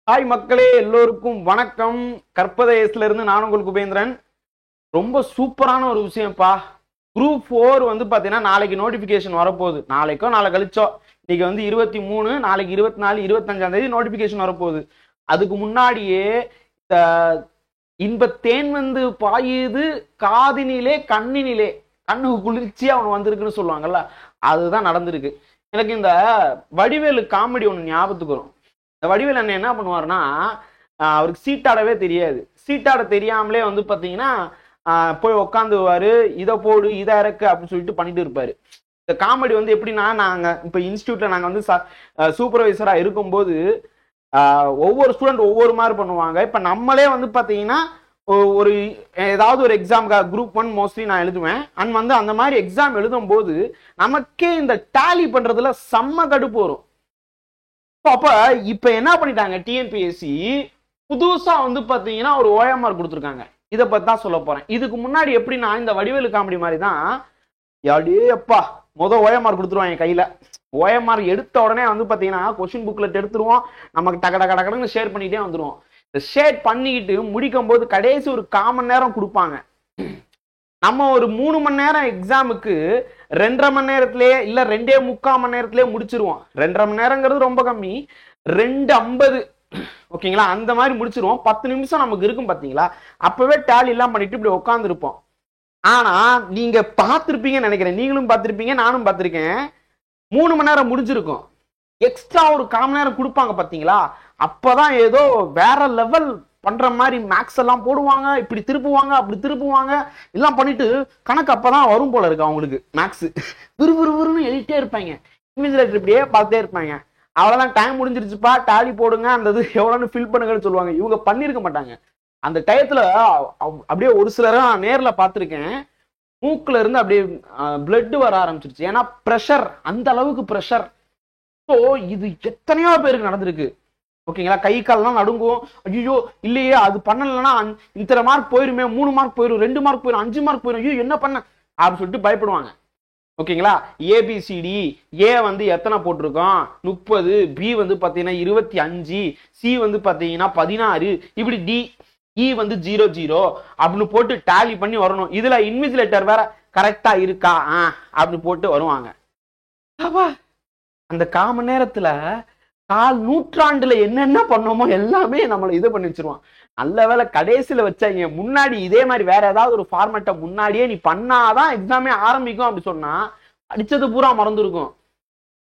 Hi மக்களே, எல்லோருக்கும் வணக்கம். கற்பதேசத்துல இருந்து நான் உங்களுக்கு உபேந்திரன். ரொம்ப சூப்பரான ஒரு விஷயம்ப்பா. குரூப் 4 வந்து பாத்தீங்கன்னா நாளைக்கு நோட்டிபிகேஷன் வரப்போகுது. நாளைக்கோ நாளை கழிச்சோ, இன்னைக்கு வந்து 23, நாளைக்கு 24, 25ஆம் தேதி நோட்டிபிகேஷன் வரப்போகுது. அதுக்கு முன்னாடியே இன்பத்தேன் வந்து பாயுது காதினிலே கண்ணினிலே, கண்ணுக்கு குளிர்ச்சியா அவன் வந்திருக்குன்னு சொல்லுவாங்கல்ல, அதுதான் நடந்திருக்கு. எனக்கு இந்த வடிவேலு காமெடி ஒன்று ஞாபகத்துக்கு வரும். இந்த வடிவேல் அண்ணன் என்ன பண்ணுவாருன்னா, அவருக்கு சீட்டாடவே தெரியாது. சீட்டாட தெரியாமலே வந்து பார்த்தீங்கன்னா போய் உக்காந்துவாரு, இதை போடு இதை இறக்கு அப்படின்னு சொல்லிட்டு பண்ணிட்டு இருப்பாரு. இந்த காமெடி வந்து எப்படின்னா, நாங்கள் இப்போ இன்ஸ்டியூட்ல நாங்கள் வந்து சூப்பர்வைசராக இருக்கும்போது ஒவ்வொரு ஸ்டூடெண்ட் ஒவ்வொரு மாதிரி பண்ணுவாங்க. இப்போ நம்மளே வந்து பார்த்தீங்கன்னா ஒரு ஏதாவது ஒரு எக்ஸாமுக்காக குரூப் 1 மோஸ்ட்லி நான் எழுதுவேன். அண்ட் வந்து அந்த மாதிரி எக்ஸாம் எழுதும் போது நமக்கே இந்த டேலி பண்றதுல செம்ம கடுப்பு வரும். அப்ப இப்ப என்ன பண்ணிட்டாங்க, டிஎன்பிஎஸ்சி புதுசா வந்து பாத்தீங்கன்னா ஒரு ஓஎம்ஆர் கொடுத்துருக்காங்க. இதை பத்தி தான் சொல்ல போறேன். இதுக்கு முன்னாடி எப்படின்னா, இந்த வடிவேலு காமெடி மாதிரி தான், அப்பா ஓஎம்ஆர் கொடுத்துருவாங்க கையில. ஓஎம்ஆர் எடுத்த உடனே வந்து பாத்தீங்கன்னா கொஸ்டின் புக்லெட் எடுத்துருவோம், நமக்கு டக்கடன்னு ஷேர் பண்ணிட்டே வந்துருவோம். இந்த ஷேர் பண்ணிக்கிட்டு முடிக்கும் போது கடைசி ஒரு 1/4 மணி நேரம் கொடுப்பாங்க. நம்ம ஒரு 3 மணி நேரம் எக்ஸாமுக்கு 2.5 மணி நேரத்திலே இல்ல 2.75 மணி நேரத்திலே முடிச்சிருவோம். 2.5 மணி நேரங்கிறது ரொம்ப கம்மி, 2:50 ஓகேங்களா, அந்த மாதிரி முடிச்சிருவோம். 10 நிமிஷம் நமக்கு இருக்கும் பாத்தீங்களா, அப்பவே டேலி எல்லாம் பண்ணிட்டு இப்படி உட்கார்ந்து இருப்போம். ஆனா நீங்க பார்த்திருப்பீங்கன்னு நினைக்கிறேன், நீங்களும் பார்த்திருப்பீங்க, நானும் பார்த்திருக்கேன். 3 மணி நேரம் முடிஞ்சிருக்கும், எக்ஸ்ட்ரா ஒரு 1/4 மணி நேரம் கொடுப்பாங்க பாத்தீங்களா, அப்பதான் ஏதோ வேற லெவல் பண்ற மாதிரி மேக்ஸ் எல்லாம் போடுவாங்க, இப்படி திருப்புவாங்க அப்படி திருப்புவாங்க எல்லாம் பண்ணிட்டு கணக்கு அப்பதான் வரும் போல இருக்கு அவங்களுக்கு. மேக்ஸ் விறுவிறுன்னு எழுதிட்டே இருப்பாங்க, இன்விஜிலேட்டர் இப்படியே பார்த்துட்டே இருப்பாங்க. அவ்வளவுதான், டைம் முடிஞ்சிருச்சுப்பா, டேலி போடுங்க, அந்த இது எவ்வளோன்னு ஃபில் பண்ணுங்கன்னு சொல்லுவாங்க. இவங்க பண்ணிருக்க மாட்டாங்க. அந்த டயத்துல அப்படியே ஒரு சிலரை நான் நேர்ல பார்த்துருக்கேன், மூக்குல இருந்து அப்படியே பிளட் வர ஆரம்பிச்சிருச்சு. ஏன்னா ப்ரெஷர், அந்த அளவுக்கு ப்ரெஷர். ஸோ இது எத்தனையோ பேருக்கு நடந்திருக்கு ஓகேங்களா. கை கால்லாம் நடுங்கும், ஐயோ இல்லையே அது பண்ணலன்னா இத்தனை மார்க் போயிருமே, 3 மார்க் போயிடும், 2 மார்க் போயிடும், 5 மார்க் போயிடும், ஐயோ என்ன பண்ண அப்படின்னு சொல்லிட்டு பயப்படுவாங்க ஓகேங்களா. ஏபிசிடி, ஏ வந்து எத்தனை போட்டிருக்கோம் 30, பி வந்து பாத்தீங்கன்னா 25, சி வந்து பாத்தீங்கன்னா 16, இப்படி டி இ வந்து 00 அப்படின்னு போட்டு டேலி பண்ணி வரணும். இதுல இன்விஜிலேட்டர் வேற கரெக்டா இருக்கா அப்படின்னு போட்டு வருவாங்க. அந்த 1/4 மணி நேரத்துல 1/4 நூற்றாண்டுல என்னென்ன பண்ணோமோ எல்லாமே நம்மளை இது பண்ணி வச்சிருவான். நல்ல வேலை கடைசியில வச்சாங்க. முன்னாடி இதே மாதிரி வேற ஏதாவது ஒரு ஃபார்மேட்டை முன்னாடியே நீ பண்ணாதான் எக்ஸாமே ஆரம்பிக்கும் அப்படி சொன்னா அடிச்சது பூரா மறந்துருக்கும்.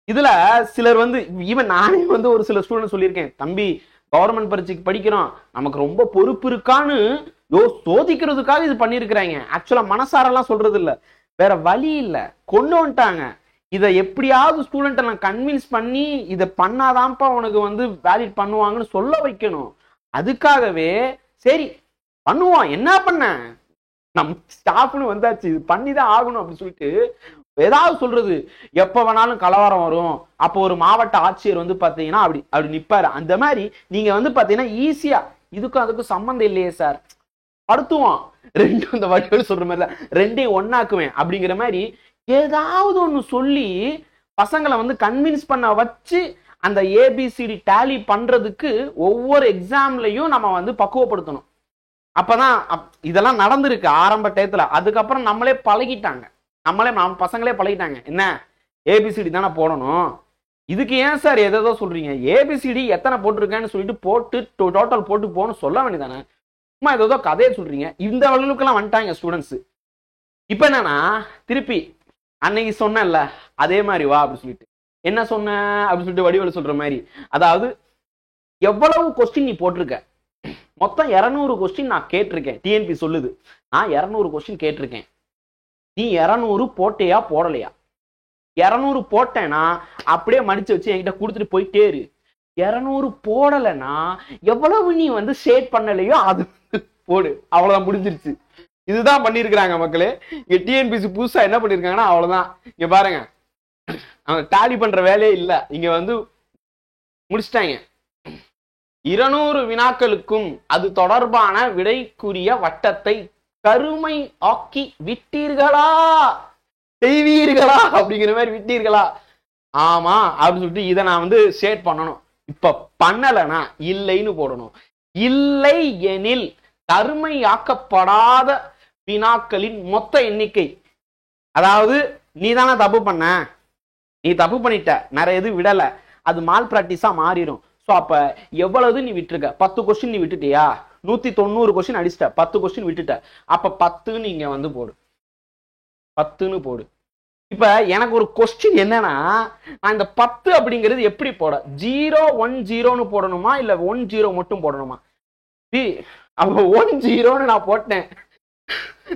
இதுல சிலர் வந்து, ஈவன் நானே வந்து ஒரு சில ஸ்டூடெண்ட் சொல்லியிருக்கேன், தம்பி கவர்மெண்ட் பரீட்சைக்கு படிக்கிறோம், நமக்கு ரொம்ப பொறுப்பு இருக்கான்னு சோதிக்கிறதுக்காக இது பண்ணிருக்கிறாங்க. ஆக்சுவலா மனசாரெல்லாம் சொல்றது இல்ல, வேற வழி இல்ல, கொண்டு வந்துட்டாங்க. இதை எப்படியாவது ஸ்டூடெண்ட்டை நான் கன்வின்ஸ் பண்ணி இதை பண்ணாதான்ப்பா உனக்கு வந்து வேலிட் பண்ணுவாங்கன்னு சொல்ல வைக்கணும். அதுக்காகவே சரி பண்ணுவோம், என்ன பண்ண நம்ம ஸ்டாஃப்னு வந்தாச்சு, இது பண்ணிதான் ஆகணும் அப்படின்னு சொல்லிட்டு ஏதாவது சொல்றது. எப்ப வேணாலும் கலவரம் வரும், அப்போ ஒரு மாவட்ட ஆட்சியர் வந்து பாத்தீங்கன்னா அப்படி நிப்பாரு. அந்த மாதிரி நீங்க வந்து பாத்தீங்கன்னா ஈஸியா இதுக்கும் அதுக்கும் சம்மந்தம் இல்லையே சார், படுத்துவோம், ரெண்டும் இந்த வடிவேலு சொல்ற மாதிரி தான், ரெண்டையும் ஒன்னாக்குவேன் அப்படிங்கிற மாதிரி ஏதாவது ஒண்ணு சொல்லி பசங்களை வந்து கன்வின்ஸ் பண்ண வச்சு அந்த ஏபிசிடி டேலி பண்றதுக்கு ஒவ்வொரு எக்ஸாம்லயும் நம்ம வந்து பக்குவப்படுத்தணும். அப்பதான் இதெல்லாம் நடந்திருக்கு ஆரம்ப டயத்துல. அதுக்கப்புறம் நம்மளே பழகிட்டாங்க, நம்ம பசங்களே பழகிட்டாங்க, என்ன ஏபிசிடி தானே போடணும், இதுக்கு ஏன் சார் எதோ சொல்றீங்க, ஏபிசிடி எத்தனை போட்டிருக்கேன்னு சொல்லிட்டு போட்டு டோட்டல் போட்டு போகணும் சொல்ல வேண்டியதானே, சும்மா ஏதோ கதையை சொல்றீங்க. இந்த அளவுக்குலாம் வந்துட்டாங்க ஸ்டூடெண்ட்ஸ். இப்ப என்னன்னா, திருப்பி அன்னைக்கு சொன்னேன்ல அதே மாதிரி வா அப்படின்னு சொல்லிட்டு, என்ன சொன்ன அப்படின்னு சொல்லிட்டு வடிவேலு சொல்ற மாதிரி, அதாவது எவ்வளவு கொஸ்டின் நீ போட்டிருக்க, மொத்தம் 200 கொஸ்டின் நான் கேட்டிருக்கேன், டிஎன்பி சொல்லுது நான் 200 கொஸ்டின் கேட்டிருக்கேன், நீ 200 போட்டையா போடலையா, 200 போட்டேன்னா அப்படியே மடிச்சு வச்சு என்கிட்ட கொடுத்துட்டு போயிட்டே இரு, 200 போடலைன்னா எவ்வளவு நீ வந்து ஷேட் பண்ணலையோ அது போடு, அவ்வளவுதான், முடிஞ்சிருச்சு. இதுதான் பண்ணிருக்கிறாங்க மக்களே. இங்க டிஎன்பிசி புதுசா என்ன பண்ணிருக்காங்கன்னா அவ்வளவுதான். இங்க பாருங்க, அவங்க டேலி பண்ற வேலையே இல்ல, இங்க வந்து முடிச்சிட்டாங்க. 200 வினாக்களுக்கும் அது தொடர்பான விடைக்குரிய வட்டத்தை கருமை ஆக்கி விட்டீர்களா, செய்வீர்களா அப்படிங்கிற மாதிரி விட்டீர்களா, ஆமா அப்படின்னு சொல்லிட்டு இதை நான் வந்து ஷேட் பண்ணணும். இப்ப பண்ணலனா இல்லைன்னு போடணும். இல்லை எனில் கருமையாக்கப்படாத வினாக்களின் மொத்த எண்ணிக்கை, அதாவது நீ தானே தப்பு பண்ண, நீ தப்பு பண்ணிட்ட, நிறைய இது விடல, அது மால் பிராக்டிஸா மாறிடும். சோ அப்ப எவ்வளவு நீ விட்டுருக்க, 10 கொஸ்டின் நீ விட்டுட்டியா, 190 கொஸ்டின் அடிச்சிட்ட, 10 கொஸ்டின் விட்டுட்ட, அப்ப 10 நீங்க வந்து போடு, 10ன்னு போடு. இப்ப எனக்கு ஒரு கொஸ்டின் என்னன்னா, நான் இந்த 10 அப்படிங்கிறது எப்படி போட, 010ன்னு போடணுமா இல்ல 10 மட்டும் போடணுமா? அப்ப 10ன்னு நான் போட்டேன்,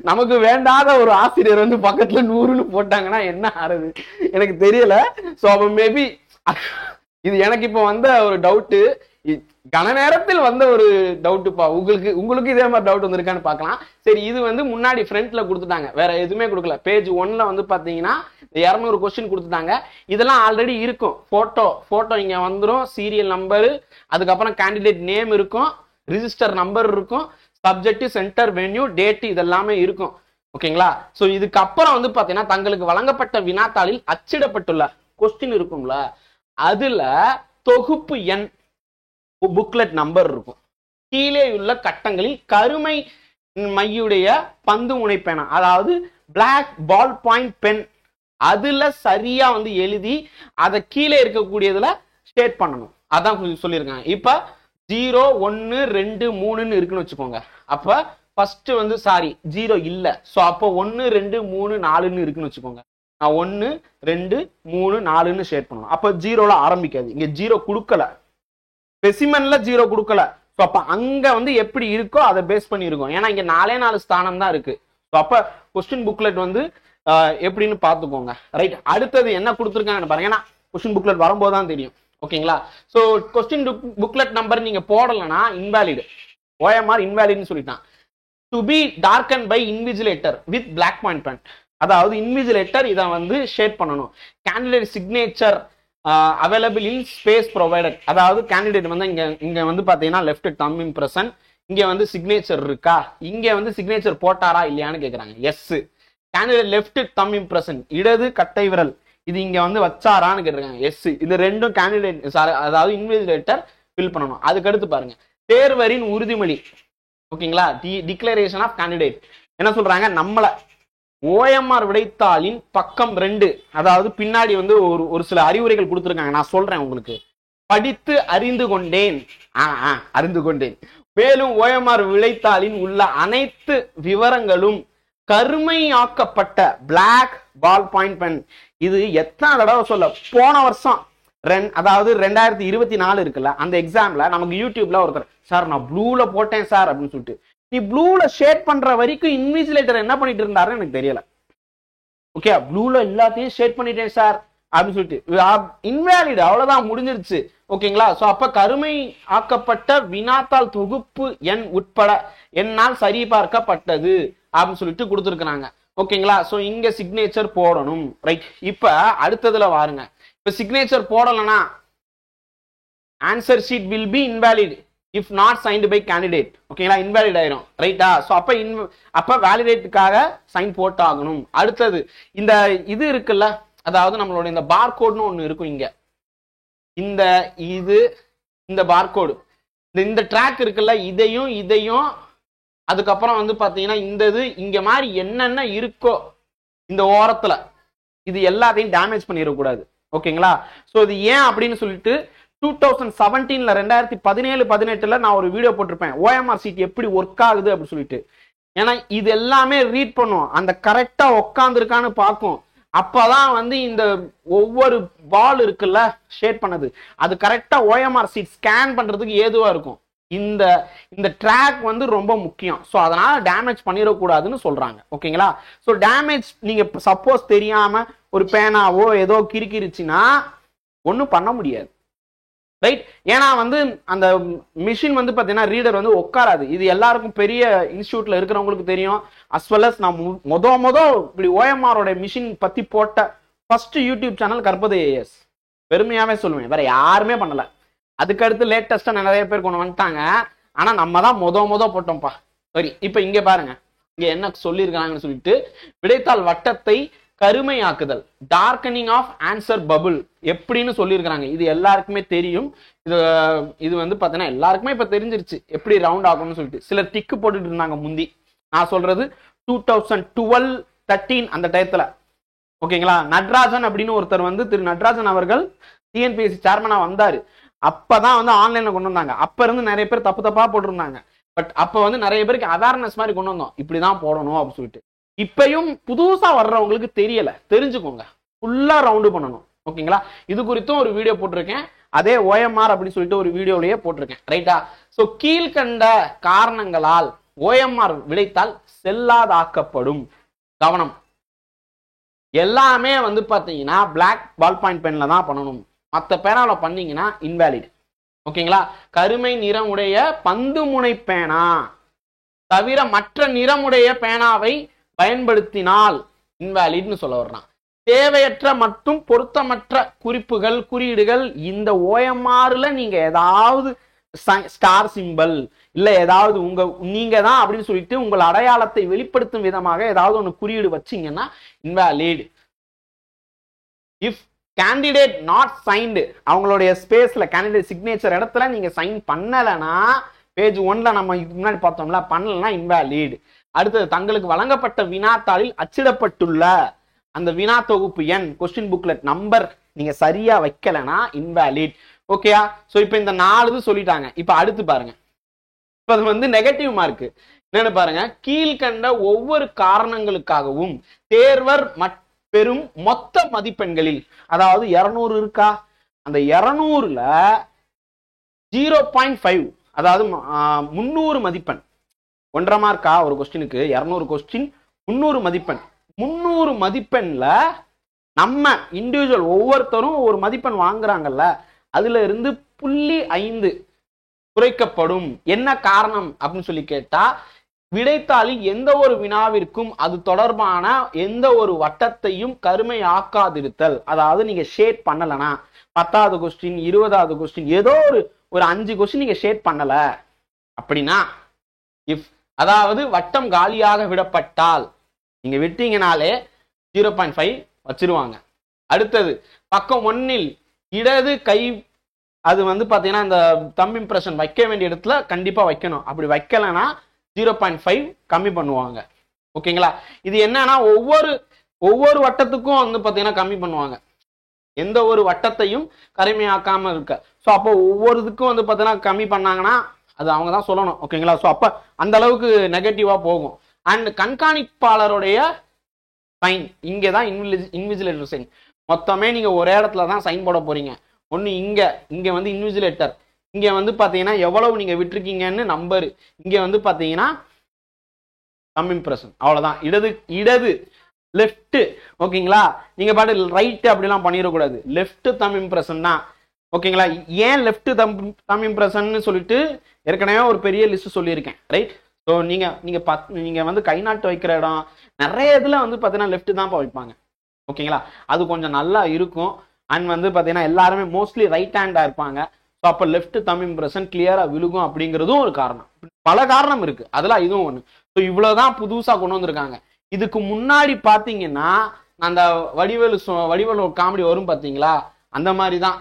நமக்கு வேண்டாத ஒரு ஆசிரியர் வந்து பக்கத்துல 100ன்னு போட்டாங்கன்னா என்ன ஆறுது எனக்கு தெரியல. சோ அப்ப மேபி இது எனக்கு இப்ப வந்த ஒரு டவுட்டு, கன நேரத்தில் வந்த ஒரு டவுட்டுப்பா. உங்களுக்கு இதே மாதிரி டவுட் வந்திருக்கான்னு பார்க்கலாம். சரி, இது வந்து முன்னாடி ஃப்ரண்ட்ல கொடுத்துட்டாங்க, வேற எதுவுமே கொடுக்கல. பேஜ் 1ல வந்து பாத்தீங்கன்னா 200 கொஸ்டின் கொடுத்துட்டாங்க. இதெல்லாம் ஆல்ரெடி இருக்கும். போட்டோ இங்க வந்துடும், சீரியல் நம்பரு, அதுக்கப்புறம் கேண்டிடேட் நேம் இருக்கும், ரிஜிஸ்டர் நம்பர் இருக்கும், சப்ஜெக்ட், சென்டர், வென்யூ, டேட், இதெல்லாமே இருக்கும். ஓகேங்களா? சோ இதுக்கப்புறம் வந்து பாத்தீங்கன்னா தங்களுக்கு வழங்கப்பட்ட வினாத்தாளில் அச்சிடப்பட்டுள்ள கொஸ்டின் இருக்கும்ல, அதுல தொகுப்பு எண், புக்லெட் நம்பர் இருக்கும். கீழே உள்ள கட்டங்களில் கருமை மையுடைய பந்து முனை பேனா, அதாவது பிளாக் பால் பாயிண்ட் பென், அதுல சரியா வந்து எழுதி அதை கீழே இருக்கக்கூடியதுல ஸ்டேட் பண்ணணும். அதான் சொல்லியிருக்காங்க. இப்ப 0 1 2 3ன்னு இருக்குன்னு வச்சுக்கோங்க. அப்ப ஃபர்ஸ்ட் வந்து சாரி 0 இல்ல, சோ அப்போ 1 2 3 4ன்னு இருக்குன்னு வச்சுக்கோங்க. நான் 1 2 3 4ன்னு ஷேட் பண்ணணும். அப்ப 0ல ஆரம்பிக்காது, இங்க 0 கொடுக்கல, ஸ்பெசிமென்ல 0 கொடுக்கல. சோ அப்ப அங்க வந்து எப்படி இருக்கோ அதை பேஸ் பண்ணி இருக்கும். ஏன்னா இங்க 4 ஸ்தானம் தான் இருக்கு. சோ அப்ப கொஸ்டின் புக்லெட் வந்து எப்படின்னு பாத்துக்கோங்க. ரைட், அடுத்தது என்ன கொடுத்துருக்காங்கன்னு பாருங்க. ஏன்னா கொஸ்டின் புக்லெட் வரும்போது தான் தெரியும். ஓகேங்களா? சோ கொஸ்டின் புக்லெட் நம்பர் நீங்க போடலனா இன்வாலிட், OMR இன்வாலிட்னு சொல்லிட்டான். To be darken by invigilator with black point pen, அதாவது இன்விஜிலேட்டர் இதை வந்து ஷேட் பண்ணணும். Candidate signature available in space provided, அதாவது கேண்டிடேட் வந்து இங்க வந்து பாத்தீங்கன்னா லெஃப்ட் தம் இம்ப்ரெஷன், இங்க வந்து சிக்னேச்சர் இருக்கா, இங்க வந்து சிக்னேச்சர் போட்டாரா இல்லையான்னு கேக்குறாங்க. Yes. Candidate left thumb impression, இடது கட்டை விரல், இது இங்க வந்து வச்சாரான்னு கேட்டிருக்காங்க. எஸ். இது ரெண்டும் கேண்டிடேட் அதாவது இன்விஜிலேட்டர் ஃபில் பண்ணணும். அதுக்கு அடுத்து பாருங்க, தேர்வரின் உறுதிமொழி. ஓகேங்களா? டிக்ளரேஷன் ஆஃப் கேண்டிடேட் என்ன சொல்றாங்க, நம்மள OMR விடைத்தாளின் பக்கம் 2, அதாவது பின்னாடி வந்து ஒரு சில அறிவுரைகள் கொடுத்துருக்காங்க. நான் சொல்றேன் உங்களுக்கு. படித்து அறிந்து கொண்டேன், அறிந்து கொண்டேன். மேலும் OMR விடைத்தாளின் உள்ள அனைத்து விவரங்களும் கருமையாக்கப்பட்ட பிளாக் பால் பாயிண்ட் பென். இது எத்தனை தடவை சொல்ல, போன வருஷம் அதாவது 2024 இருக்குல்ல, அந்த எக்ஸாம்ல நமக்கு யூடியூப்ல ஒருத்தர், சார் நான் ப்ளூல போட்டேன் சார் அப்படின்னு சொல்லிட்டு, நீ ப்ளூல ஷேட் பண்ற வரைக்கும் இன்விஜிலேட்டர் என்ன பண்ணிட்டு இருந்தாருன்னு எனக்கு தெரியல. ஓகே, ப்ளூல எல்லாத்தையும் ஷேட் பண்ணிட்டேன் சார் அப்படின்னு சொல்லிட்டு இன்வாலிட், அவ்வளவுதான், முடிஞ்சிருச்சு. ஓகேங்களா? சோ அப்ப கருமை ஆக்கப்பட்ட வினாத்தாள் தொகுப்பு எண் உட்பட என்னால் சரிபார்க்கப்பட்டது அப்படின்னு சொல்லிட்டு கொடுத்துருக்காங்க. ஓகேங்களா? சோ இங்க சிக்னேச்சர் போடணும். ரைட், இப்ப அடுத்ததுல வாருங்க. இப்ப சிக்னேச்சர் போடலனா answer sheet will be invalid if not signed by candidate. ஓகேங்களா? இன்வாலிட் ஆயிரும். ரைட்டா? சோ அப்ப வேலிடேட்டுக்காக சைன் போட்டாகணும். அடுத்தது இந்த இது இருக்குல்ல, அதாவது நம்மளோட இந்த பார்கோட்னு ஒண்ணு இருக்கும். இங்க இந்த பார்கோடு, இந்த ட்ராக் இருக்குல்ல, இதையும் அதுக்கப்புறம் வந்து பாத்தீங்கன்னா இந்த இது இங்க மாதிரி என்னென்ன இருக்கோ இந்த ஓரத்துல, இது எல்லாத்தையும் டேமேஜ் பண்ணிடக்கூடாது. ஓகேங்களா? சோ இது ஏன் அப்படின்னு சொல்லிட்டு 2017ல 2017-18ல நான் ஒரு வீடியோ போட்டிருப்பேன், OMR சீட் எப்படி ஒர்க் ஆகுது அப்படின்னு சொல்லிட்டு. ஏன்னா இது எல்லாமே ரீட் பண்ணும், அந்த கரெக்டா உட்கார்ந்து இருக்கான்னு பார்க்கும். அப்பதான் வந்து இந்த ஒவ்வொரு பால் இருக்குல்ல ஷேட் பண்ணது, அது கரெக்டா OMR சீட் ஸ்கேன் பண்றதுக்கு ஏதுவா இருக்கும். இந்த ட்ராக் வந்து ரொம்ப முக்கியம். ஸோ அதனால டேமேஜ் பண்ணிடக்கூடாதுன்னு சொல்றாங்க. ஓகேங்களா? ஸோ டேமேஜ் நீங்க சப்போஸ் தெரியாம ஒரு பேனாவோ ஏதோ கிறுக்கிருச்சுன்னா ஒன்றும் பண்ண முடியாது. ரைட்? ஏன்னா வந்து அந்த மிஷின் வந்து பாத்தீங்கன்னா ரீடர் வந்து உட்காராது. இது எல்லாருக்கும் பெரிய இன்ஸ்டியூட்ல இருக்கிறவங்களுக்கு தெரியும். அஸ் வெல் அஸ் நான் இப்படி OMR மிஷின் பத்தி போட்ட ஃபர்ஸ்ட் யூடியூப் சேனல் கற்பது AS. பெருமையாவே சொல்லுவேன், வேற யாருமே பண்ணல. அதுக்கடுத்து லேட்டஸ்டா நிறைய பேர் கொண்டு வந்துட்டாங்க. ஆனா நம்ம தான் போட்டோம்ப்பா. சரி, இப்ப இங்க பாருங்க, இங்க என்ன சொல்லியிருக்காங்கன்னு சொல்லிட்டு, விடைத்தாள் வட்டத்தை கருமையாக்குதல், டார்க்கனிங் ஆஃப் ஆன்சர் பபுள் எப்படின்னு சொல்லியிருக்கிறாங்க. இது எல்லாருக்குமே தெரியும். இது வந்து பார்த்தீங்கன்னா எல்லாருக்குமே இப்போ தெரிஞ்சிருச்சு எப்படி ரவுண்ட் ஆகும்னு சொல்லிட்டு. சிலர் டிக்கு போட்டுட்டு இருந்தாங்க முந்தி. நான் சொல்றது 2012, 13 அந்த டயத்துல. ஓகேங்களா? நட்ராஜன் அப்படின்னு ஒருத்தர் வந்து திரு நட்ராஜன் அவர்கள் டிஎன்பிஎஸ்சி சேர்மனா வந்தாரு. அப்பதான் வந்து ஆன்லைன்ல கொண்டு வந்தாங்க. அப்ப இருந்து நிறைய பேர் தப்பு தப்பா போட்டிருந்தாங்க. பட் அப்ப வந்து நிறைய பேருக்கு அவேர்னஸ் மாதிரி கொண்டு வந்தோம், இப்படிதான் போடணும் அப்படின்னு சொல்லிட்டு. இப்பயும் புதுசா வர்றவங்களுக்கு தெரியல, தெரிஞ்சுக்கோங்க. ஃபுல்லா ரவுண்டு பண்ணணும். ஓகேங்களா? இது குறித்தும் ஒரு வீடியோ போட்டிருக்கேன். அதே OMR அப்படின்னு சொல்லிட்டு ஒரு வீடியோலயே போட்டிருக்கேன். ரைட்டா? சோ கீழ்கண்ட காரணங்களால் OMR விடைத்தால் செல்லாதாக்கப்படும். கவனம், எல்லாமே வந்து பாத்தீங்கன்னா பிளாக் பால் பாயிண்ட் பென்ல தான் பண்ணணும். மற்ற பேனால பண்ணீங்கன்னா இன்வேலிட். ஓகேங்களா? கருமை நிறமுடைய பந்து முனை பேனா தவிர மற்ற நிறமுடைய பேனாவை பயன்படுத்தினால் இன்வேலிட்னு சொல்ல வர்றான். தேவையற்ற மற்றும் பொருத்தமற்ற குறிப்புகள், குறியீடுகள் இந்த OMRல நீங்க ஏதாவது ஸ்டார் சிம்பல் இல்ல ஏதாவது நீங்க தான் அப்படின்னு சொல்லிட்டு உங்கள் அடையாளத்தை வெளிப்படுத்தும் விதமாக ஏதாவது ஒன்று குறியீடு வச்சீங்கன்னா invalid. If candidate not signed, அவங்களுடைய ஸ்பேஸ்ல கேண்டிடேட் சிக்னேச்சர் இடத்துல நீங்க சைன் பண்ணலனா, பேஜ் 1ல நம்ம இதுக்கு முன்னாடி பார்த்தோம்ல, பண்ணலனா இன்வேலிட். அடுத்தது, தங்களுக்கு வழங்கப்பட்ட வினாத்தாளில் அச்சிடப்பட்டுள்ள அந்த வினா தொகுப்பு எண், கொஸ்டின் புக்லெட் நம்பர் நீங்க சரியா வைக்கலனா இன்வேலிட். ஓகேயா? சோ இப்போ இந்த 4 இது சொல்லிட்டாங்க. இப்ப அடுத்து பாருங்க. இப்ப அது வந்து நெகட்டிவ் மார்க் என்னன்னு பாருங்க. கீழ்கண்ட ஒவ்வொரு காரணங்களுக்காகவும் தேர்வர் பெறும் மொத்த மதிப்பெண்களில், அதாவது 200 இருக்கா, அந்த 200ல 0.5, அதாவது 300 மதிப்பெண். 1.5 மார்க்கா ஒரு கொஸ்டினுக்கு? 200 கொஸ்டின் 300 மதிப்பெண். 300 மதிப்பெண்ல நம்ம இண்டிவிஜுவல் ஒவ்வொருத்தரும் ஒரு மதிப்பெண் வாங்குறாங்கல்ல, அதுல இருந்து 0.5 குறைக்கப்படும். என்ன காரணம் அப்படின்னு சொல்லி கேட்டா, விடைத்தாளில் எந்த ஒரு வினாவிற்கும் அது தொடர்பான எந்த ஒரு வட்டத்தையும் கருமை ஆக்காதிருத்தல். அதாவது நீங்க ஷேட் பண்ணலனா, 10வது கொஸ்டின் 20வது கொஸ்டின் ஏதோ ஒரு 5 கொஸ்டின் நீங்க ஷேட் பண்ணல அப்படின்னா, அதாவது வட்டம் காலியாக விடப்பட்டால், நீங்க விட்டீங்கனாலே 0.5 வச்சிருவாங்க. அடுத்தது, பக்கம் 1ல் இடது கை, அது வந்து பாத்தீங்கன்னா இந்த தம் இம்ப்ரெஷன் வைக்க வேண்டிய இடத்துல கண்டிப்பா வைக்கணும். அப்படி வைக்கலனா 0.5 கம்மி பண்ணுவாங்க. ஓகேங்களா? இது என்னன்னா ஒவ்வொரு வட்டத்துக்கும் வந்து பாத்தீங்கன்னா கம்மி பண்ணுவாங்க. எந்த ஒரு வட்டத்தையும் கருமையாக்காம இருக்க. ஸோ அப்போ ஒவ்வொருத்துக்கும் வந்து பாத்தீங்கன்னா கம்மி பண்ணாங்கன்னா அது அவங்க தான் சொல்லணும். ஓகேங்களா? ஸோ அப்ப அந்த அளவுக்கு நெகட்டிவா போகும். அண்ட் கண்காணிப்பாளருடைய சைன், இங்கே தான் இன்விஜிலேட்டர் சைன். மொத்தமே நீங்க ஒரே இடத்துல தான் சைன் போட போறீங்க. ஒன்னு இங்க வந்து இன்விஜிலேட்டர், இங்க வந்து பாத்தீங்கன்னா எவ்வளவு நீங்க விட்டுருக்கீங்கன்னு நம்பரு, இங்க வந்து பாத்தீங்கன்னா தம் இம்ப்ரெஷன். அவ்வளவுதான். இடது லெஃப்ட். ஓகேங்களா? நீங்க பாட்டு ரைட் அப்படிலாம் பண்ணிடக்கூடாது. லெஃப்ட் தம் இம்ப்ரெஷன் தான். ஓகேங்களா? ஏன் லெஃப்ட் தம் இம்ப்ரெஷன் சொல்லிட்டு ஏற்கனவே ஒரு பெரிய லிஸ்ட் சொல்லியிருக்கேன். ரைட்? ஸோ நீங்க வந்து கை நாட்டு வைக்கிற இடம் நிறைய இதுல வந்து பாத்தீங்கன்னா லெஃப்ட் தான் வைப்பாங்க. ஓகேங்களா? அது கொஞ்சம் நல்லா இருக்கும். அண்ட் வந்து பாத்தீங்கன்னா எல்லாருமே மோஸ்ட்லி ரைட் ஹேண்டா இருப்பாங்க. ஸோ அப்போ லெஃப்ட் தம் இம்ப்ரெஷன் கிளியரா விழுகும் அப்படிங்கிறதும் ஒரு காரணம். பல காரணம் இருக்கு, அதெல்லாம் இதுவும் ஒண்ணு. ஸோ இவ்வளவுதான் புதுசா கொண்டு வந்திருக்காங்க. இதுக்கு முன்னாடி பாத்தீங்கன்னா அந்த வடிவேலு காமெடி வரும் பாத்தீங்களா, அந்த மாதிரி தான்.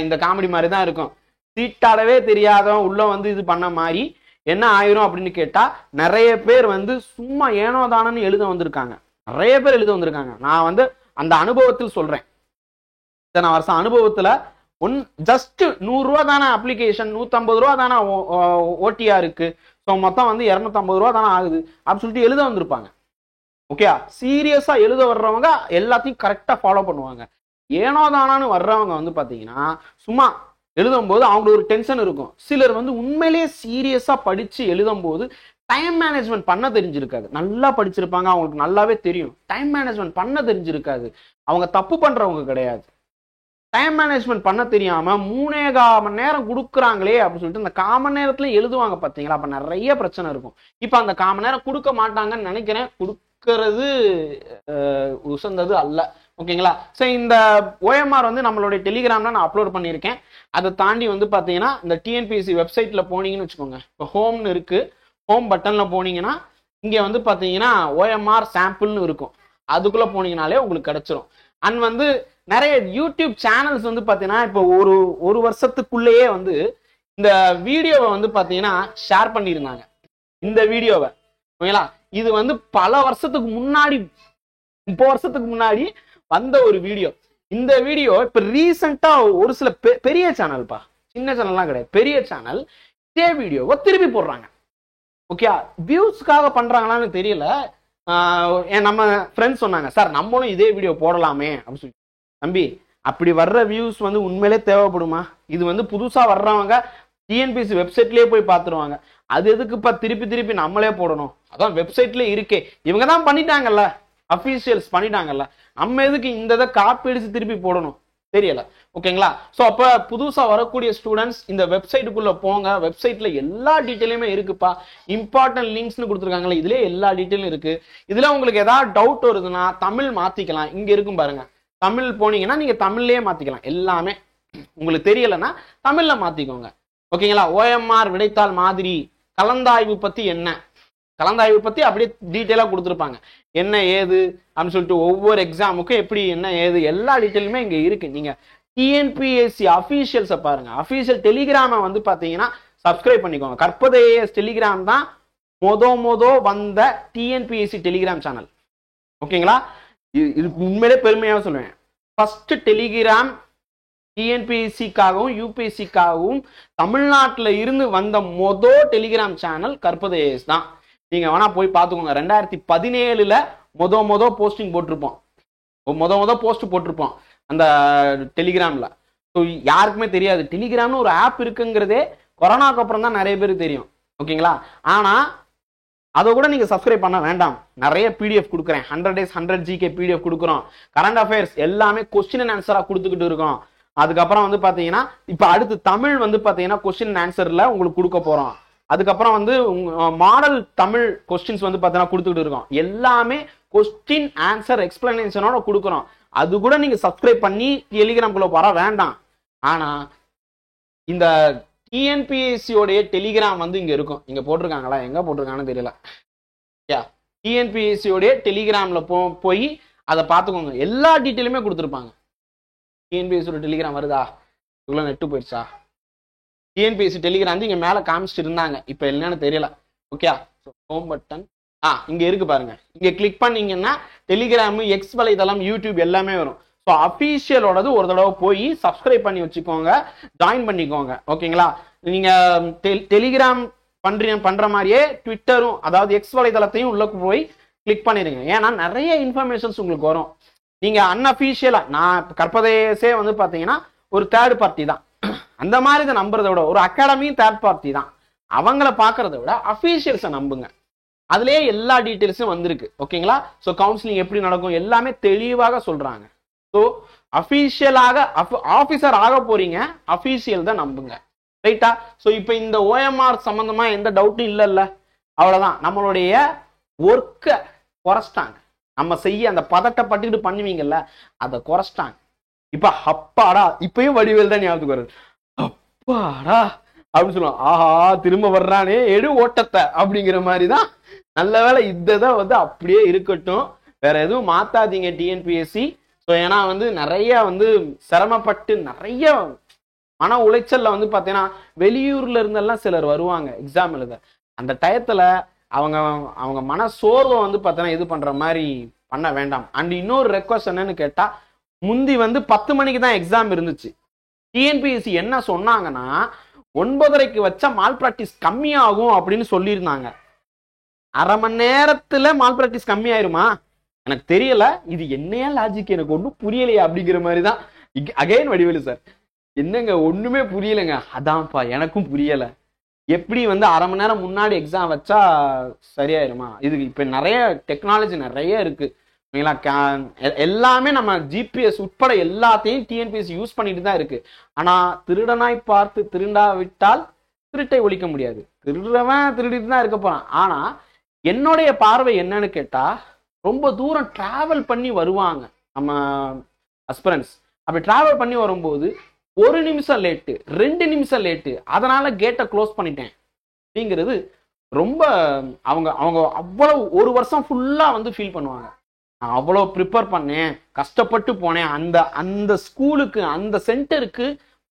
இந்த காமெடி மாதிரி தான் இருக்கும். சீட்டாடவே தெரியாதவன் உள்ள வந்து இது பண்ண மாதிரி என்ன ஆயிரும் அப்படின்னு கேட்டா, நிறைய பேர் வந்து சும்மா ஏனோ தானன்னு எழுத வந்திருக்காங்க. நிறைய பேர் எழுத வந்திருக்காங்க. நான் வந்து அந்த அனுபவத்தில் சொல்றேன். இத்தனை வருஷம் அனுபவத்துல ஜஸ்ட் 100 ரூபா தானே அப்ளிகேஷன், 150 ரூபா தானே ஓட்டியா இருக்கு, ஸோ மொத்தம் வந்து 250 ரூபா தானே ஆகுது அப்படின்னு சொல்லிட்டு எழுத வந்திருப்பாங்க. ஓகே, சீரியஸா எழுத வர்றவங்க எல்லாத்தையும் கரெக்டா ஃபாலோ பண்ணுவாங்க. ஏனோ தானான்னு வர்றவங்க வந்து பாத்தீங்கன்னா சும்மா எழுதும் போது அவங்களுக்கு ஒரு டென்ஷன் இருக்கும். சிலர் வந்து உண்மையிலேயே சீரியஸா படிச்சு எழுதும் போது டைம் மேனேஜ்மெண்ட் பண்ண தெரிஞ்சிருக்காது. நல்லா படிச்சிருப்பாங்க, அவங்களுக்கு நல்லாவே தெரியும். டைம் மேனேஜ்மெண்ட் பண்ண தெரிஞ்சிருக்காது. அவங்க தப்பு பண்றவங்க கிடையாது. டைம் மேனேஜ்மெண்ட் பண்ண தெரியாம 3.25 மணி நேரம் கொடுக்குறாங்களே அப்படின்னு சொல்லிட்டு இந்த 1/4 மணி நேரத்துல எழுதுவாங்க பாத்தீங்களா, அப்ப நிறைய பிரச்சனை இருக்கும். இப்ப அந்த 1/4 மணி நேரம் கொடுக்க மாட்டாங்கன்னு நினைக்கிறேன். கொடுக்கறது உசந்தது அல்ல. ஓகேங்களா? ஸோ இந்த OMR வந்து நம்மளுடைய டெலிகிராம்ல நான் அப்லோட் பண்ணியிருக்கேன். அதை தாண்டி வந்து பாத்தீங்கன்னா இந்த டிஎன்பிஎஸ்சி வெப்சைட்ல போனீங்கன்னு வச்சுக்கோங்க, இப்போ ஹோம்னு இருக்கு, ஹோம் பட்டன்ல போனீங்கன்னா இங்க வந்து பாத்தீங்கன்னா OMR சாம்பிள்னு இருக்கும். அதுக்குள்ள போனீங்கனாலே உங்களுக்கு கிடைச்சிரும். அண்ட் வந்து நிறைய யூடியூப் சேனல்ஸ் வந்து பாத்தீங்கன்னா இப்போ ஒரு வருஷத்துக்குள்ளேயே வந்து இந்த வீடியோவை வந்து பாத்தீங்கன்னா ஷேர் பண்ணியிருந்தாங்க. இந்த வீடியோவை ஓகேங்களா, இது வந்து பல வருஷத்துக்கு முன்னாடி 30 வருஷத்துக்கு முன்னாடி வந்த ஒரு வீடியோ. இந்த வீடியோ இப்ப ரீசெண்டா ஒரு சில பெரிய சேனல்பா, சின்ன சேனல்லாம் கிடையாது, பெரிய சேனல் இதே வீடியோவை திருப்பி போடுறாங்க. ஓகே, வியூஸ்க்காக பண்றாங்களான்னு தெரியல. நம்ம ஃப்ரெண்ட்ஸ் சொன்னாங்க, சார் நம்மளும் இதே வீடியோ போடலாமே அப்படின்னு சொல்லி. தம்பி, அப்படி வர்ற வியூஸ் வந்து உண்மையிலே தேவைப்படுமா? இது வந்து புதுசா வர்றவங்க டிஎன்பிஎஸ்சி வெப்சைட்லயே போய் பார்த்துருவாங்க. அது எதுக்குப்பா திருப்பி திருப்பி நம்மளே போடணும்? அதான் வெப்சைட்ல இருக்கே, இவங்க தான் பண்ணிட்டாங்கல்ல, அபிஷியல்ஸ் பண்ணிட்டாங்கல்ல, நம்ம எதுக்கு இந்த இதை காப்பி அடிச்சு திருப்பி போடணும்? தெரியல. ஓகேங்களா? ஸோ அப்ப புதுசா வரக்கூடிய ஸ்டூடெண்ட்ஸ் இந்த வெப்சைட்டுக்குள்ள போங்க. வெப்சைட்ல எல்லா டீட்டெயிலுமே இருக்குப்பா. இம்பார்ட்டன்ட் லிங்க்ஸ்னு கொடுத்துருக்காங்களே, இதுலயே எல்லா டீட்டெயிலும் இருக்கு. இதுல உங்களுக்கு ஏதாவது டவுட் வருதுன்னா தமிழ் மாத்திக்கலாம். இங்க இருக்கும் பாருங்க, தமிழ் போனீங்கன்னா நீங்க தமிழ்லயே மாத்திக்கலாம். எல்லாமே உங்களுக்கு தெரியலன்னா தமிழ்ல மாத்திக்கோங்க. ஓகேங்களா? ஓஎம்ஆர் விடைத்தாள் மாதிரி கலந்தாய்வு பத்தி என்ன, கலந்தாய்வு பத்தி அப்படியே டீட்டெயிலா கொடுத்துருப்பாங்க. என்ன ஏது அப்படின்னு சொல்லிட்டு ஒவ்வொரு எக்ஸாமுக்கும் எப்படி என்ன ஏது எல்லா டீட்டெயிலுமே இங்க இருக்கு. நீங்க டிஎன்பிஎஸ்சி அபிஷியல்ஸை பாருங்க. அபிஷியல் டெலிகிராமை வந்து பாத்தீங்கன்னா சப்ஸ்கிரைப் பண்ணிக்கோங்க. கற்பதேஎஸ் டெலிகிராம் தான் மொத வந்த டிஎன்பிஎஸ்சி டெலிகிராம் சேனல். ஓகேங்களா? இது உண்மையிலே பெருமையாக சொல்லுவேன். ஃபர்ஸ்ட் டெலிகிராம் டிஎன்பிஎஸ்சிக்காகவும் யூபிஎஸ்சிக்காகவும் தமிழ்நாட்டில் இருந்து வந்த டெலிகிராம் சேனல் கற்பதேஎஸ் தான். நீங்க வேணா போய் பார்த்துக்கோங்க. 2017 மொத போஸ்டிங் போட்டிருப்போம், மொத போஸ்ட் போட்டிருப்போம் அந்த டெலிகிராம்ல. ஸோ யாருக்குமே தெரியாது டெலிகிராம்னு ஒரு ஆப் இருக்குங்கிறதே கொரோனாக்கு அப்புறம் தான் நிறைய பேருக்கு தெரியும். ஓகேங்களா? ஆனா அதை கூட நீங்க சப்ஸ்கிரைப் பண்ண வேண்டாம். நிறைய பிடிஎஃப் கொடுக்குறேன். 100 days 100 GK பிடிஎஃப் கொடுக்குறோம். கரண்ட் அஃபேர்ஸ் எல்லாமே கொஸ்டின் அண்ட் ஆன்சரா கொடுத்துக்கிட்டு இருக்கோம். அதுக்கப்புறம் வந்து பாத்தீங்கன்னா இப்ப அடுத்து தமிழ் வந்து பாத்தீங்கன்னா கொஸ்டின் அண்ட் ஆன்சர்ல உங்களுக்கு கொடுக்க போறோம். அதுக்கப்புறம் வந்து மாடல் தமிழ் கொஸ்டின்ஸ் வந்து பாத்தீங்கன்னா கொடுத்துக்கிட்டு இருக்கோம். எல்லாமே கொஸ்டின் ஆன்சர் எக்ஸ்பிளனேஷனோட கொடுக்குறோம். அது கூட நீங்க சப்ஸ்கிரைப் பண்ணி டெலிகிராம்குள்ள வர வேண்டாம். ஆனா இந்த டிஎன்பிஎஸ்சியோடைய டெலிகிராம் வந்து இங்க இருக்கும். இங்க போட்டிருக்காங்களா? எங்க போட்டிருக்காங்கன்னு தெரியல. டிஎன்பிஎஸ்சியோடைய டெலிகிராம்ல போய் அதை பார்த்துக்கோங்க. எல்லா டீட்டெயிலுமே கொடுத்துருப்பாங்க. டிஎன்பிஎஸ்சியோட டெலிகிராம் வருதா? இவ்வளோ நெட்டு போயிடுச்சா? டிஎன்பிஎஸ்சி டெலிகிராம் இங்க மேல காமிச்சிட்டு இருந்தாங்க, இப்ப என்னன்னு தெரியல. ஓகே, ஹோம் பட்டன் இங்க இருக்கு பாருங்க. இங்க கிளிக் பண்ணீங்கன்னா டெலிகிராம், எக்ஸ் வலைதளம், யூடியூப் எல்லாமே வரும். ஸோ அபிஷியலோடது ஒரு தடவை போய் சப்ஸ்கிரைப் பண்ணி வச்சுக்கோங்க, ஜாயின் பண்ணிக்கோங்க. ஓகேங்களா? நீங்க டெலிகிராம் பண்ற மாதிரியே ட்விட்டரும், அதாவது எக்ஸ் வலைதளத்தையும் உள்ள போய் கிளிக் பண்ணிடுங்க. ஏன்னா நிறைய இன்ஃபர்மேஷன்ஸ் உங்களுக்கு வரும். நீங்க அன்அபிஷியலா, நான் கற்பதேசே வந்து பாத்தீங்கன்னா ஒரு தேர்ட் பார்ட்டி தான். அந்த மாதிரி இதை நம்புறதை விட ஒரு அகாடமியும் தேர்ட் பார்ட்டி தான். அவங்கள பாக்குறத விட அபிஷியல்ஸை நம்புங்க. அதுலயே எல்லா டீட்டெயில்ஸும் வந்திருக்கு. ஓகேங்களா? ஸோ கவுன்சிலிங் எப்படி நடக்கும் எல்லாமே தெளிவாக சொல்றாங்க. ஸோ அபிஷியலாக ஆபீசர் ஆக போறீங்க, அபிஷியல் தான் நம்புங்க. ரைட்டா? ஸோ இப்போ இந்த ஓஎம்ஆர் சம்பந்தமா எந்த டவுட்டும் இல்லைல்ல? அவ்வளவுதான். நம்மளுடைய ஒர்க்கை குறைச்சிட்டாங்க. நம்ம செய்ய அந்த பதட்டப்பட்டுக்கிட்டு பண்ணுவீங்கல்ல, அதை குறைச்சிட்டாங்க. இப்ப அப்பாடா, இப்பயும் வடிவேல் தான் ஞாபகத்துக்கு வருது. அப்பாடா அப்படின்னு சொல்லுவான். ஆஹா, திரும்ப வர்றானே எடு ஓட்டத்தை அப்படிங்கிற மாதிரிதான். நல்ல வேலை இதான் வந்து அப்படியே இருக்கட்டும், வேற எதுவும் மாத்தாதீங்க டிஎன்பிஎஸ்சி. ஸோ ஏன்னா வந்து நிறைய வந்து சிரமப்பட்டு நிறைய மன உளைச்சல்ல வந்து பாத்தீங்கன்னா வெளியூர்ல இருந்தெல்லாம் சிலர் வருவாங்க எக்ஸாம் எழுத. அந்த டயத்துல அவங்க மன சோர்வை வந்து பாத்தீங்கன்னா இது பண்ற மாதிரி பண்ண வேண்டாம். அண்ட் இன்னொரு ரெக்வஸ்ட் என்னன்னு கேட்டா, முந்தி வந்து 10 மணிக்கு தான் எக்ஸாம் இருந்துச்சு. டிஎன்பிஎஸ்சி என்ன சொன்னாங்கன்னா 9:30க்கு வச்சா மால் பிராக்டிஸ் கம்மியாகும் அப்படின்னு சொல்லியிருந்தாங்க. அரை மணி நேரத்துல மால் பிராக்டிஸ் கம்மியாயிருமா? எனக்கு தெரியல. இது என்னையா லாஜிக், எனக்கு ஒன்றும் புரியலையா அப்படிங்கிற மாதிரி தான். அகைன் வடிவேலு சார், என்னங்க ஒண்ணுமே புரியலைங்க. அதான்ப்பா எனக்கும் புரியல. எப்படி வந்து அரை மணி நேரம் முன்னாடி எக்ஸாம் வச்சா சரியாயிருமா? இது இப்ப நிறைய டெக்னாலஜி நிறைய இருக்கு. எல்லாமே நம்ம ஜிபிஎஸ் உட்பட எல்லாத்தையும் டிஎன்பிஎஸ்சி யூஸ் பண்ணிட்டு தான் இருக்கு. ஆனா திருடனாய் பார்த்து திருண்டா விட்டால் திருட்டை ஒழிக்க முடியாது. திருடுறவன் திருடிட்டு தான் இருக்க போறான். ஆனா என்னுடைய பார்வை என்னன்னு கேட்டா, ரொம்ப தூரம் டிராவல் பண்ணி வருவாங்க நம்ம அஸ்பிரன்ஸ். அப்படி டிராவல் பண்ணி வரும்போது 1 நிமிஷம் லேட்டு, 2 நிமிஷம் லேட்டு, அதனால கேட்டை க்ளோஸ் பண்ணிட்டேன் அப்படிங்கிறது ரொம்ப அவங்க அவ்வளவு 1 வருஷம் ஃபுல்லா வந்து ஃபீல் பண்ணுவாங்க. நான் அவ்வளோ ப்ரிப்பேர் பண்ணேன், கஷ்டப்பட்டு போனேன். அந்த அந்த ஸ்கூலுக்கு அந்த சென்டருக்கு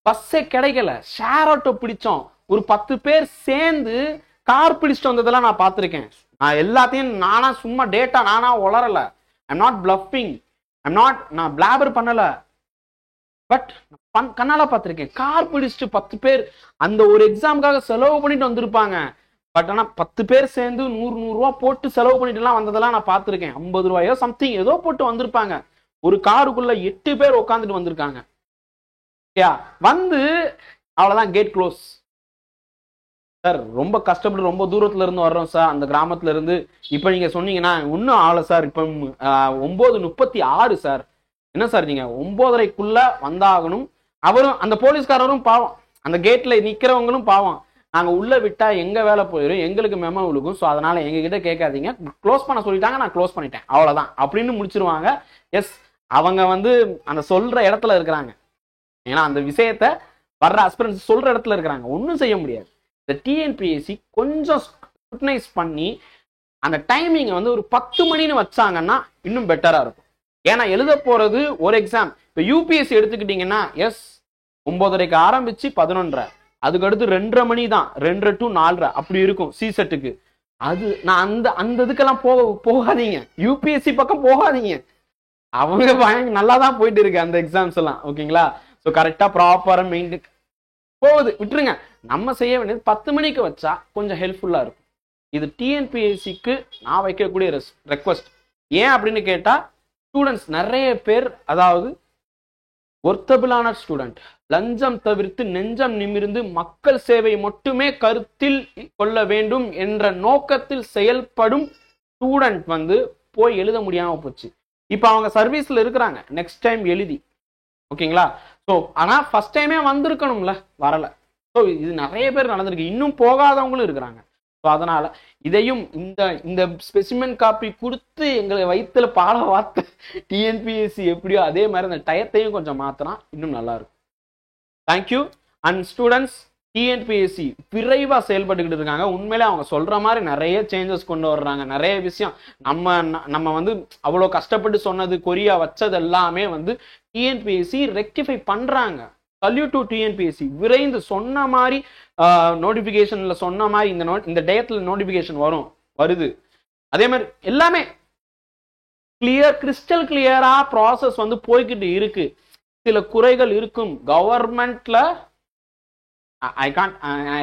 பஸ்ஸே கிடைக்கல, ஷேர் ஆட்டோ பிடிச்சோம். ஒரு 10 பேர் சேர்ந்து கார் பிடிச்சிட்டு வந்ததெல்லாம் நான் பார்த்துருக்கேன். நான் எல்லாத்தையும் நானா சும்மா டேட்டா நானா உளரல. ஐம் நாட் பிளஃபிங், நான் பிளாபர் பண்ணல, பட் கண்ணால பார்த்துருக்கேன். கார் பிடிச்சிட்டு 10 பேர் அந்த ஒரு எக்ஸாமுக்காக செலவு பண்ணிட்டு வந்திருப்பாங்க. பட் ஆனால் 10 பேர் சேர்ந்து 100 ரூபா போட்டு செலவு பண்ணிட்டுலாம் வந்ததெல்லாம் நான் பார்த்துருக்கேன். 50 ரூபாயோ சம்திங் ஏதோ போட்டு வந்திருப்பாங்க. ஒரு காருக்குள்ள 8 பேர் உட்காந்துட்டு வந்திருக்காங்க. வந்து அவ்வளவுதான், கேட் க்ளோஸ். சார் ரொம்ப கஷ்டப்பட்டு ரொம்ப தூரத்துல இருந்து வர்றோம் சார், அந்த கிராமத்துல இருந்து. இப்ப நீங்க சொன்னீங்கன்னா இன்னும் ஆகல சார், இப்ப 9:36 சார். என்ன சார் நீங்க 9:30க்குள்ள வந்தாகணும். அவரும் அந்த போலீஸ்காரரும் பாவம், அந்த கேட்ல நிக்கிறவங்களும் பாவம். நாங்க உள்ள விட்டா எங்க வேலை போயிடும், எங்களுக்கு மெம விழுகும். ஸோ அதனால எங்க கிட்ட கேட்காதீங்க, க்ளோஸ் பண்ண சொல்லிட்டாங்க, நான் க்ளோஸ் பண்ணிட்டேன் அவ்வளவுதான் அப்படின்னு முடிச்சிருவாங்க. எஸ், அவங்க வந்து அந்த சொல்ற இடத்துல இருக்கிறாங்க. ஏன்னா அந்த விஷயத்த வர்ற அஸ்பிரன்ஸ் சொல்ற இடத்துல இருக்கிறாங்க, ஒன்றும் செய்ய முடியாது. இந்த டிஎன்பிஎஸ்சி கொஞ்சம் ஸ்க்ரூட்டனைஸ் பண்ணி அந்த டைமிங்கை வந்து ஒரு 10 மணின்னு வச்சாங்கன்னா இன்னும் பெட்டரா இருக்கும். ஏன்னா எழுத போறது ஒரு எக்ஸாம். இப்போ யூபிஎஸ்சி எடுத்துக்கிட்டீங்கன்னா எஸ் 9:30க்கு ஆரம்பிச்சு 11:30, அதுக்கு அடுத்து 2:30 மணி தான், 2:30 to 4:30 அப்படி இருக்கும் சி செட்டுக்கு. அது நான் அந்த இதுக்கெல்லாம் போகாதீங்க, யூபிஎஸ்சி பக்கம் போகாதீங்க. அவங்க நல்லா தான் போயிட்டு இருக்கு அந்த எக்ஸாம்ஸ் எல்லாம், ஓகேங்களா? ஸோ கரெக்டா ப்ராப்பரா மெயின்டைன் போகுது, விட்டுருங்க. நம்ம செய்ய வேண்டியது 10 மணிக்கு வச்சா கொஞ்சம் ஹெல்ப்ஃபுல்லா இருக்கும். இது டிஎன்பிஎஸ்சிக்கு நான் வைக்கக்கூடிய ரெக்வஸ்ட். ஏன் அப்படின்னு கேட்டா, ஸ்டூடெண்ட்ஸ் நிறைய பேர், அதாவது ஒர்த்தபிளான ஸ்டூடெண்ட், லஞ்சம் தவிர்த்து நெஞ்சம் நிமிர்ந்து மக்கள் சேவை மட்டுமே கருத்தில் கொள்ள வேண்டும் என்ற நோக்கத்தில் செயல்படும் ஸ்டூடெண்ட் வந்து போய் எழுத முடியாம போச்சு. இப்ப அவங்க சர்வீஸ்ல இருக்கிறாங்க, நெக்ஸ்ட் டைம் எழுதி, ஓகேங்களா? ஸோ ஆனா ஃபர்ஸ்ட் டைமே வந்திருக்கணும்ல, வரல. ஸோ இது நிறைய பேர் நடந்திருக்கு, இன்னும் போகாதவங்களும் இருக்கிறாங்க. ஸோ அதனால இதையும் இந்த ஸ்பெசிமென் காப்பி கொடுத்து எங்களை வயிற்றுல பாட வார்த்தை டிஎன்பிஎஸ்சி எப்படியோ அதே மாதிரி அந்த டயத்தையும் கொஞ்சம் மாத்தினா இன்னும் நல்லா இருக்கும். தேங்க்யூ. அண்ட் ஸ்டூடெண்ட்ஸ், டிஎன்பிஎஸ்சி விரைவாக செயல்பட்டுக்கிட்டு இருக்காங்க. உண்மையிலே அவங்க சொல்ற மாதிரி நிறைய சேஞ்சஸ் கொண்டு வர்றாங்க. நிறைய விஷயம் நம்ம வந்து அவ்வளோ கஷ்டப்பட்டு சொன்னது, கொரியா வச்சது எல்லாமே வந்து டிஎன்பிஎஸ்சி ரெக்டிஃபை பண்றாங்க. Salute to TNPSC. விரைந்து சொன்ன மாதிரி நோட்டிபிகேஷன்ல சொன்ன மாதிரி இந்த டேட்ல நோட்டிபிகேஷன் வருது. அதே மாதிரி எல்லாமே கிறிஸ்டல் கிளியரா ப்ராசஸ் வந்து போய்கிட்டு இருக்கு. சில குறைகள் இருக்கும் கவர்மெண்ட்ல,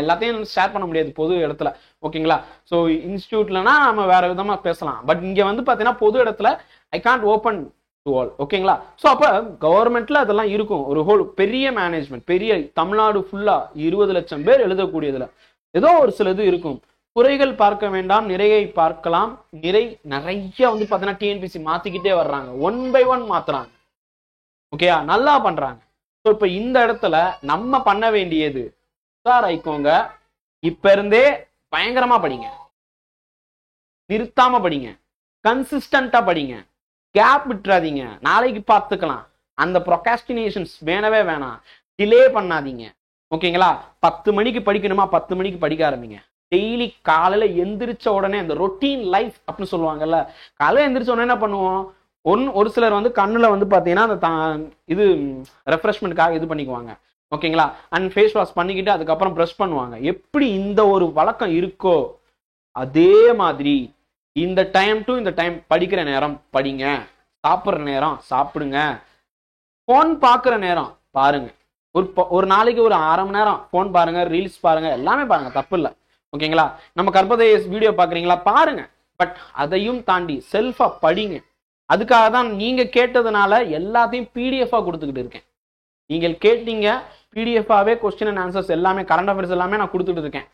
எல்லாத்தையும் ஷேர் பண்ண முடியாது பொது இடத்துல, ஓகேங்களா? ஸோ இன்ஸ்டியூட்லனா நம்ம வேற விதமா பேசலாம். பட் இங்க வந்து பாத்தீங்கன்னா பொது இடத்துல I can't open to all, ஓகேங்களா? ஸோ அப்ப கவர்மெண்ட்ல அதெல்லாம் இருக்கும். ஒரு ஹோல் பெரிய மேனேஜ்மெண்ட், பெரிய தமிழ்நாடு ஃபுல்லா 20 லட்சம் பேர் எழுதக்கூடியதுல ஏதோ ஒரு சில இது இருக்கும். குறைகள் பார்க்க வேண்டாம், நிறையை பார்க்கலாம். நிறைய வந்து பாத்தீங்கன்னா டிஎன்பிசி மாத்திக்கிட்டே வர்றாங்க, 1 by 1 மாத்துறாங்க, ஓகேயா? நல்லா பண்றாங்க. ஸோ இப்ப இந்த இடத்துல நம்ம பண்ண வேண்டியது, ஆயிக்கோங்க, இப்ப இருந்தே பயங்கரமா படிங்க, நிறுத்தாம படிங்க, கன்சிஸ்டன்டா படிங்க, கேப் விட்டுறாதீங்க, நாளைக்கு பார்த்துக்கலாம். அந்த ப்ரொகாஸ்டினேஷன்ஸ் வேணவே வேணாம், டிலே பண்ணாதீங்க, ஓகேங்களா? 10 மணிக்கு படிக்கணுமா, 10 மணிக்கு படிக்க ஆரம்பிங்க. டெய்லி காலையில எந்திரிச்ச உடனே அந்த ரொட்டீன் லைஃப் அப்படின்னு சொல்லுவாங்கல்ல, காலையில எந்திரிச்ச உடனே என்ன பண்ணுவோம், ஒரு சிலர் வந்து கண்ணுல வந்து பாத்தீங்கன்னா அந்த இது ரெஃப்ரெஷ்மெண்ட்காக இது பண்ணிக்குவாங்க, ஓகேங்களா? அண்ட் ஃபேஸ் வாஷ் பண்ணிக்கிட்டு அதுக்கப்புறம் ப்ரஷ் பண்ணுவாங்க. எப்படி இந்த ஒரு வழக்கம் இருக்கோ அதே மாதிரி இந்த டைம் டு இந்த டைம் படிக்கிற நேரம் படிங்க, சாப்பிட்ற நேரம் சாப்பிடுங்க, ஃபோன் பார்க்குற நேரம் பாருங்க. ஒரு நாளைக்கு ஒரு 1/2 மணி நேரம் ஃபோன் பாருங்க, ரீல்ஸ் பாருங்க, எல்லாமே பாருங்க, தப்பு இல்லை, ஓகேங்களா? நம்ம கர்ப்பதேய வீடியோ பார்க்குறீங்களா, பாருங்க. பட் அதையும் தாண்டி செல்ஃபா படிங்க. அதுக்காக தான் நீங்க கேட்டதுனால எல்லாத்தையும் பிடிஎஃபா கொடுத்துக்கிட்டு இருக்கேன். நீங்கள் கேட்டீங்க, பிடிஎஃபாவே கொஸ்டின் அண்ட் ஆன்சர்ஸ் எல்லாமே, கரண்ட் அஃபேர்ஸ் எல்லாமே நான் கொடுத்துட்டு இருக்கேன்.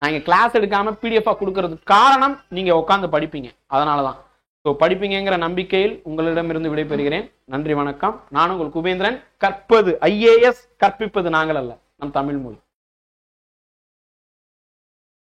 நான் இங்க கிளாஸ் எடுக்காம பிடிஎஃபா கொடுக்கறதுக்கு காரணம் நீங்க உட்காந்து படிப்பீங்க, அதனாலதான். ஸோ படிப்பீங்கிற நம்பிக்கையில் உங்களிடமிருந்து விடைபெறுகிறேன். நன்றி, வணக்கம். நான் உங்கள் குபேந்திரன். கற்பது IAS, கற்பிப்பது நாங்கள் அல்ல, நம் தமிழ் மொழி.